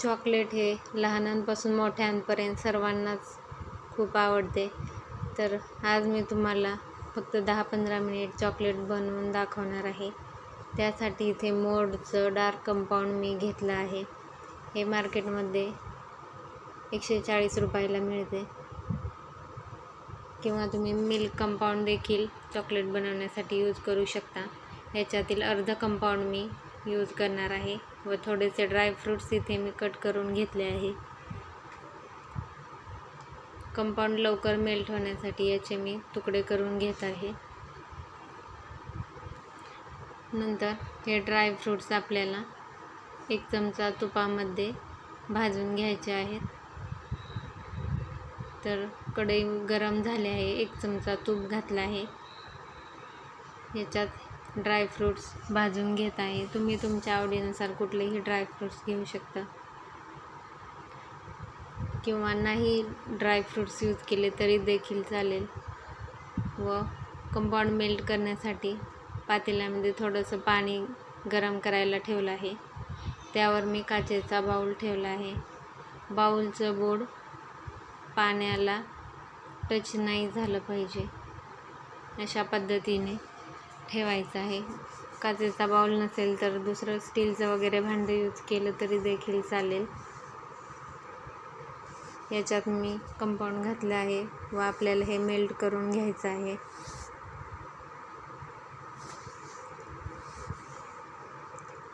Chocolate हे लहानांपासून मोठ्यांपर्यंत सर्वांनाच खूप आवडते. तर आज मी तुम्हाला फक्त 10-15 मिनिट चॉकलेट बनवून दाखवणार आहे. त्यासाठी इथे मोडचं डार्क कंपाऊंड मी घेतलं आहे. हे मार्केटमध्ये 140 रुपयाला मिळते, किंवा तुम्ही मिल्क कंपाऊंड देखील चॉकलेट बनवण्यासाठी यूज करू शकता. याच्यातील अर्ध कंपाऊंड मी यूज करणार आहे व थोडेसे ड्रायफ्रूट्स इथे मी कट करून घेतले आहे. कंपाऊंड लवकर मेल्ट होण्यासाठी याचे मी तुकडे करून घेत आहे. नंतर हे ड्रायफ्रूट्स आपल्याला 1 चमचा तुपामध्ये भाजून घ्यायचे आहेत. तर कढई गरम झाली आहे, 1 चमचा तूप घातला आहे. याच्यात ड्रायफ्रूट्स भाजून घेत आहे. तुम्ही तुमच्या आवडीनुसार कुठलेही ड्रायफ्रूट्स घेऊ शकता, किंवा नाही ड्रायफ्रूट्स यूज केले तरी देखील चालेल. व कंपाऊंड मेल्ट करण्यासाठी पातेल्यामध्ये थोडंसं पाणी गरम करायला ठेवलं आहे. त्यावर मी काचेचा बाऊल ठेवला आहे. बाऊलचं बोर्ड पाण्याला टच नाही झालं पाहिजे, अशा पद्धतीने ठेवायचं आहे. काचेचा बाऊल नसेल तर दुसरं स्टीलचं वगैरे भांडं यूज केलं तरी देखील चालेल. याच्यात मी कंपाऊंड घातलं आहे व आपल्याला हे मेल्ट करून घ्यायचं आहे.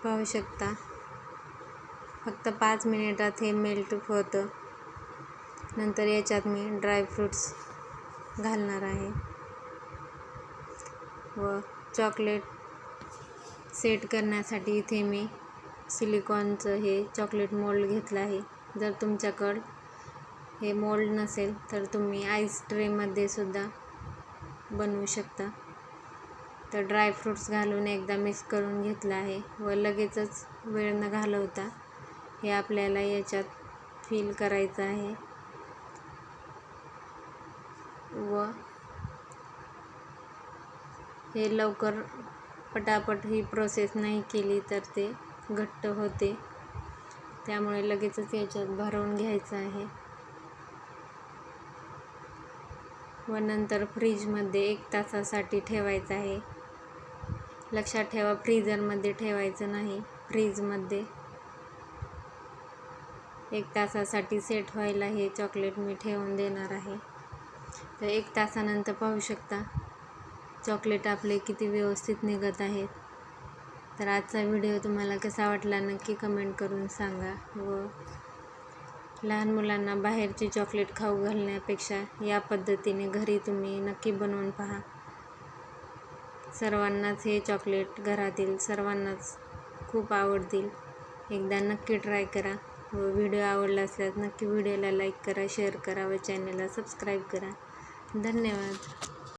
पाहू शकता, फक्त 5 मिनिटात हे मेल्ट होतं. नंतर याच्यात मी ड्रायफ्रूट्स घालणार आहे व चॉकलेट सेट करण्यासाठी इथे मी सिलिकॉनचं हे चॉकलेट मोल्ड घेतलं आहे. जर तुमच्याकडं हे मोल्ड नसेल तर तुम्ही आईस ट्रेमध्ये सुद्धा बनवू शकता. तर ड्रायफ्रूट्स घालून एकदा मिक्स करून घेतलं आहे व लगेचच वेळ न घालवता हे आपल्याला याच्यात फिल करायचं आहे. व हे लवकर पटापट ही प्रोसेस नाही केली तर ते घट्ट होते. त्यामुळे लगेचच याच्यात भरवून घ्यायचं आहे व नंतर फ्रीजमध्ये 1 तासासाठी ठेवायचं आहे. लक्षात ठेवा, फ्रीझरमध्ये ठेवायचं नाही. फ्रीजमध्ये 1 तासासाठी सेट व्हायला हे चॉकलेट मी ठेवून देणार आहे. तर 1 तासानंतर पाहू शकता चॉकलेट आपले किती व्यवस्थित निघत आहेत. तर आजचा व्हिडिओ तुम्हाला कसा वाटला नक्की कमेंट करून सांगा. व लहान मुलांना बाहेरची चॉकलेट खाऊ घालण्यापेक्षा या पद्धतीने घरी तुम्ही नक्की बनवून पहा. सर्वांनाच हे चॉकलेट, घरातील सर्वांनाच खूप आवडतील. एकदा नक्की ट्राय करा. व व्हिडिओ आवडला असल्यास नक्की व्हिडिओला लाईक करा, शेअर करा व चॅनलला सबस्क्राईब करा. धन्यवाद.